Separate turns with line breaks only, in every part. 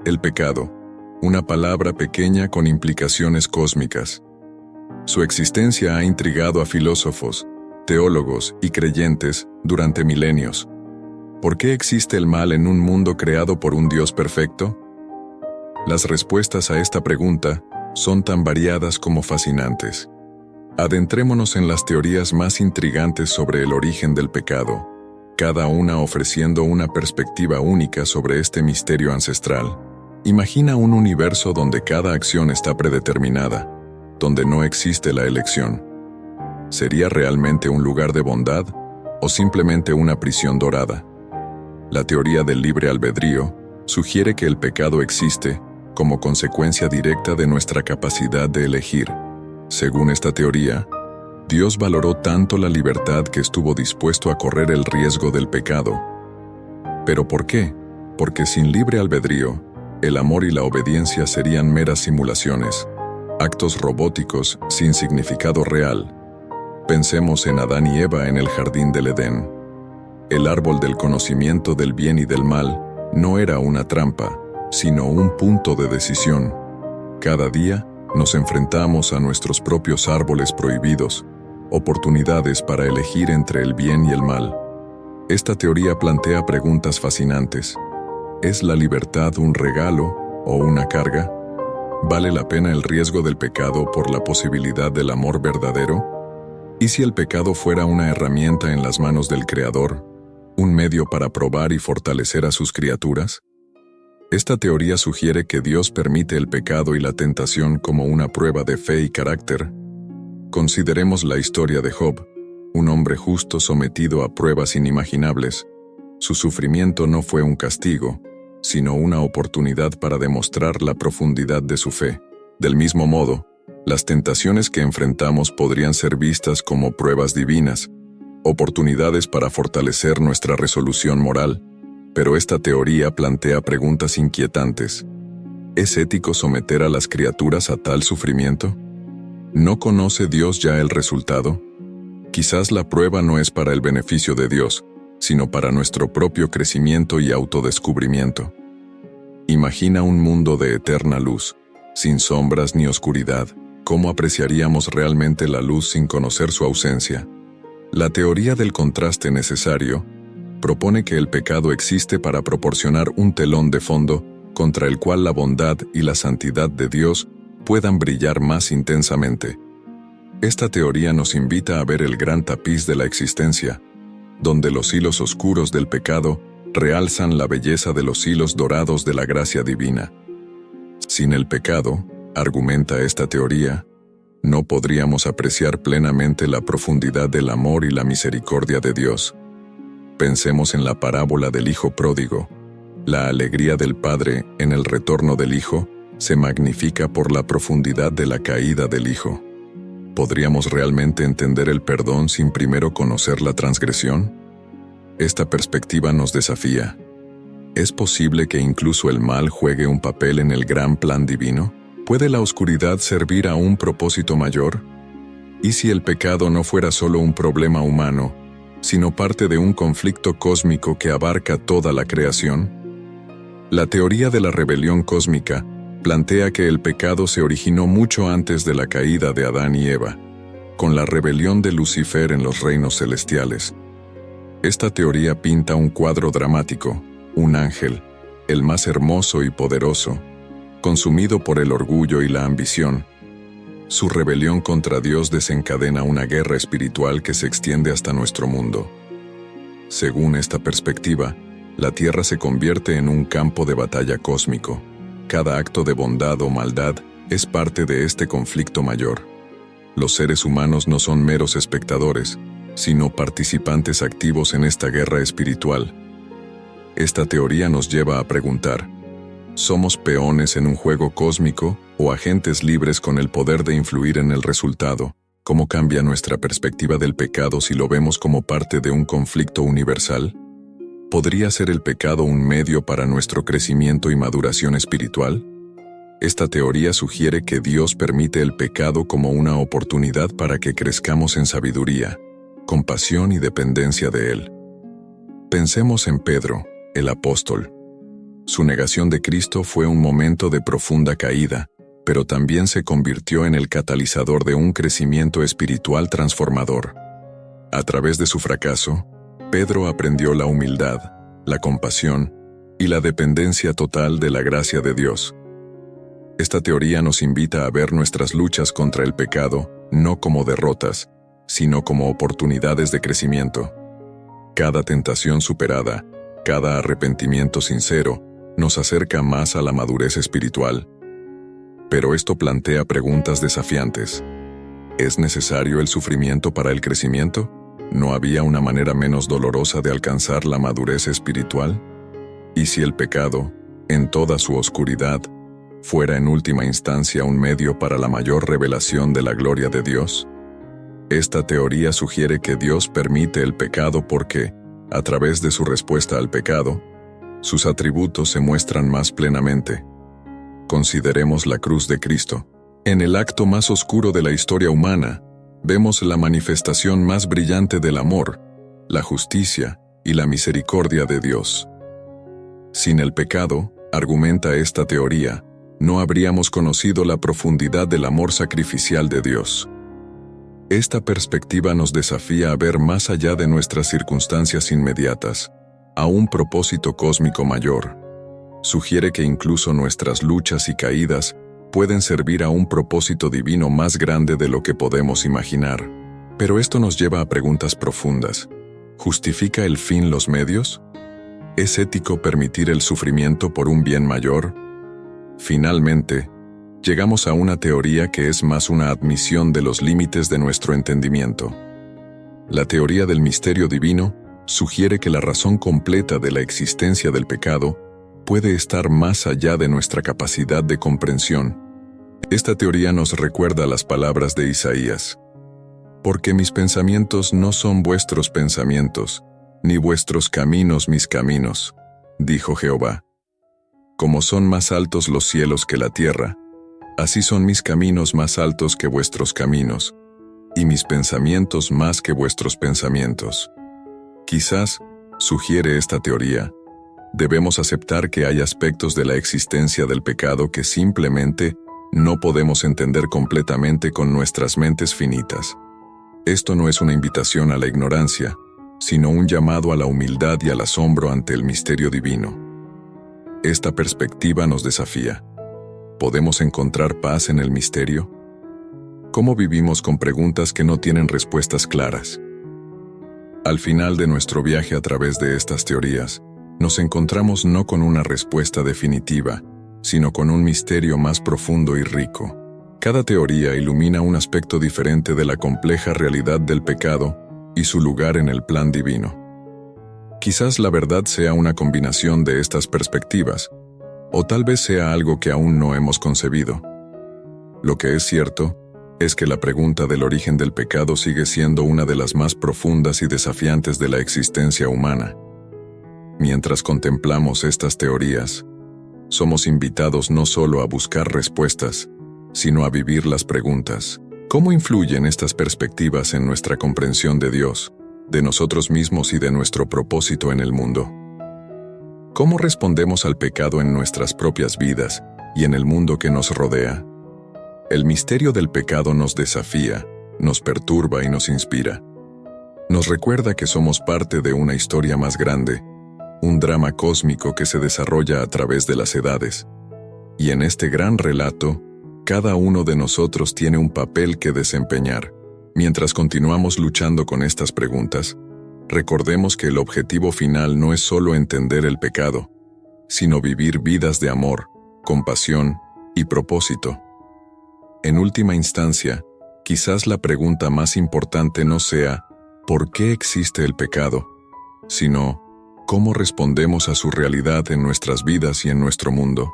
El pecado, una palabra pequeña con implicaciones cósmicas. Su existencia ha intrigado a filósofos, teólogos y creyentes durante milenios. ¿Por qué existe el mal en un mundo creado por un Dios perfecto? Las respuestas a esta pregunta son tan variadas como fascinantes. Adentrémonos en las teorías más intrigantes sobre el origen del pecado, cada una ofreciendo una perspectiva única sobre este misterio ancestral. Imagina un universo donde cada acción está predeterminada, donde no existe la elección. ¿Sería realmente un lugar de bondad o simplemente una prisión dorada? La teoría del libre albedrío sugiere que el pecado existe como consecuencia directa de nuestra capacidad de elegir. Según esta teoría, Dios valoró tanto la libertad que estuvo dispuesto a correr el riesgo del pecado. ¿Pero por qué? Porque sin libre albedrío, el amor y la obediencia serían meras simulaciones, actos robóticos sin significado real. Pensemos en Adán y Eva en el jardín del Edén. El árbol del conocimiento del bien y del mal no era una trampa, sino un punto de decisión. Cada día nos enfrentamos a nuestros propios árboles prohibidos, oportunidades para elegir entre el bien y el mal. Esta teoría plantea preguntas fascinantes. ¿Es la libertad un regalo o una carga? ¿Vale la pena el riesgo del pecado por la posibilidad del amor verdadero? ¿Y si el pecado fuera una herramienta en las manos del Creador, un medio para probar y fortalecer a sus criaturas? Esta teoría sugiere que Dios permite el pecado y la tentación como una prueba de fe y carácter. Consideremos la historia de Job, un hombre justo sometido a pruebas inimaginables. Su sufrimiento no fue un castigo, sino una oportunidad para demostrar la profundidad de su fe. Del mismo modo, las tentaciones que enfrentamos podrían ser vistas como pruebas divinas, oportunidades para fortalecer nuestra resolución moral. Pero esta teoría plantea preguntas inquietantes. ¿Es ético someter a las criaturas a tal sufrimiento? ¿No conoce Dios ya el resultado? Quizás la prueba no es para el beneficio de Dios, sino para nuestro propio crecimiento y autodescubrimiento. Imagina un mundo de eterna luz, sin sombras ni oscuridad. ¿Cómo apreciaríamos realmente la luz sin conocer su ausencia? La teoría del contraste necesario propone que el pecado existe para proporcionar un telón de fondo contra el cual la bondad y la santidad de Dios puedan brillar más intensamente. Esta teoría nos invita a ver el gran tapiz de la existencia, donde los hilos oscuros del pecado realzan la belleza de los hilos dorados de la gracia divina. Sin el pecado, argumenta esta teoría, no podríamos apreciar plenamente la profundidad del amor y la misericordia de Dios. Pensemos en la parábola del Hijo Pródigo. La alegría del Padre en el retorno del Hijo se magnifica por la profundidad de la caída del Hijo. ¿Podríamos realmente entender el perdón sin primero conocer la transgresión? Esta perspectiva nos desafía. ¿Es posible que incluso el mal juegue un papel en el gran plan divino? ¿Puede la oscuridad servir a un propósito mayor? ¿Y si el pecado no fuera solo un problema humano, sino parte de un conflicto cósmico que abarca toda la creación? La teoría de la rebelión cósmica plantea que el pecado se originó mucho antes de la caída de Adán y Eva, con la rebelión de Lucifer en los reinos celestiales. Esta teoría pinta un cuadro dramático, un ángel, el más hermoso y poderoso, consumido por el orgullo y la ambición. Su rebelión contra Dios desencadena una guerra espiritual que se extiende hasta nuestro mundo. Según esta perspectiva, la Tierra se convierte en un campo de batalla cósmico. Cada acto de bondad o maldad es parte de este conflicto mayor. Los seres humanos no son meros espectadores, sino participantes activos en esta guerra espiritual. Esta teoría nos lleva a preguntar, ¿somos peones en un juego cósmico o agentes libres con el poder de influir en el resultado? ¿Cómo cambia nuestra perspectiva del pecado si lo vemos como parte de un conflicto universal? ¿Podría ser el pecado un medio para nuestro crecimiento y maduración espiritual? Esta teoría sugiere que Dios permite el pecado como una oportunidad para que crezcamos en sabiduría, compasión y dependencia de Él. Pensemos en Pedro, el apóstol. Su negación de Cristo fue un momento de profunda caída, pero también se convirtió en el catalizador de un crecimiento espiritual transformador. A través de su fracaso, Pedro aprendió la humildad, la compasión y la dependencia total de la gracia de Dios. Esta teoría nos invita a ver nuestras luchas contra el pecado no como derrotas, sino como oportunidades de crecimiento. Cada tentación superada, cada arrepentimiento sincero, nos acerca más a la madurez espiritual. Pero esto plantea preguntas desafiantes. ¿Es necesario el sufrimiento para el crecimiento? ¿No había una manera menos dolorosa de alcanzar la madurez espiritual? ¿Y si el pecado, en toda su oscuridad, fuera en última instancia un medio para la mayor revelación de la gloria de Dios? Esta teoría sugiere que Dios permite el pecado porque, a través de su respuesta al pecado, sus atributos se muestran más plenamente. Consideremos la cruz de Cristo. En el acto más oscuro de la historia humana, vemos la manifestación más brillante del amor, la justicia y la misericordia de Dios. Sin el pecado, argumenta esta teoría, no habríamos conocido la profundidad del amor sacrificial de Dios. Esta perspectiva nos desafía a ver más allá de nuestras circunstancias inmediatas, a un propósito cósmico mayor. Sugiere que incluso nuestras luchas y caídas pueden servir a un propósito divino más grande de lo que podemos imaginar. Pero esto nos lleva a preguntas profundas. ¿Justifica el fin los medios? ¿Es ético permitir el sufrimiento por un bien mayor? Finalmente, llegamos a una teoría que es más una admisión de los límites de nuestro entendimiento. La teoría del misterio divino sugiere que la razón completa de la existencia del pecado puede estar más allá de nuestra capacidad de comprensión. Esta teoría nos recuerda las palabras de Isaías. Porque mis pensamientos no son vuestros pensamientos, ni vuestros caminos mis caminos, dijo Jehová. Como son más altos los cielos que la tierra, así son mis caminos más altos que vuestros caminos, y mis pensamientos más que vuestros pensamientos. Quizás, sugiere esta teoría, debemos aceptar que hay aspectos de la existencia del pecado que simplemente no podemos entender completamente con nuestras mentes finitas. Esto no es una invitación a la ignorancia, sino un llamado a la humildad y al asombro ante el misterio divino. Esta perspectiva nos desafía. ¿Podemos encontrar paz en el misterio? ¿Cómo vivimos con preguntas que no tienen respuestas claras? Al final de nuestro viaje a través de estas teorías, nos encontramos no con una respuesta definitiva, sino con un misterio más profundo y rico. Cada teoría ilumina un aspecto diferente de la compleja realidad del pecado y su lugar en el plan divino. Quizás la verdad sea una combinación de estas perspectivas, o tal vez sea algo que aún no hemos concebido. Lo que es cierto es que la pregunta del origen del pecado sigue siendo una de las más profundas y desafiantes de la existencia humana. Mientras contemplamos estas teorías, somos invitados no solo a buscar respuestas, sino a vivir las preguntas. ¿Cómo influyen estas perspectivas en nuestra comprensión de Dios, de nosotros mismos y de nuestro propósito en el mundo? ¿Cómo respondemos al pecado en nuestras propias vidas y en el mundo que nos rodea? El misterio del pecado nos desafía, nos perturba y nos inspira. Nos recuerda que somos parte de una historia más grande, un drama cósmico que se desarrolla a través de las edades. Y en este gran relato, cada uno de nosotros tiene un papel que desempeñar. Mientras continuamos luchando con estas preguntas, recordemos que el objetivo final no es solo entender el pecado, sino vivir vidas de amor, compasión y propósito. En última instancia, quizás la pregunta más importante no sea ¿por qué existe el pecado?, sino ¿cómo respondemos a su realidad en nuestras vidas y en nuestro mundo?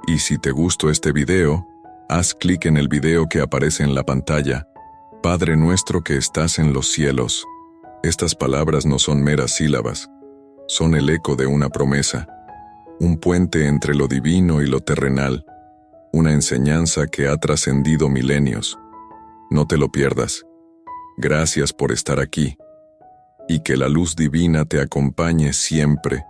Y si te gustó este video, haz clic en el video que aparece en la pantalla. Padre nuestro que estás en los cielos. Estas palabras no son meras sílabas, son el eco de una promesa, un puente entre lo divino y lo terrenal, una enseñanza que ha trascendido milenios. No te lo pierdas. Gracias por estar aquí. Y que la luz divina te acompañe siempre.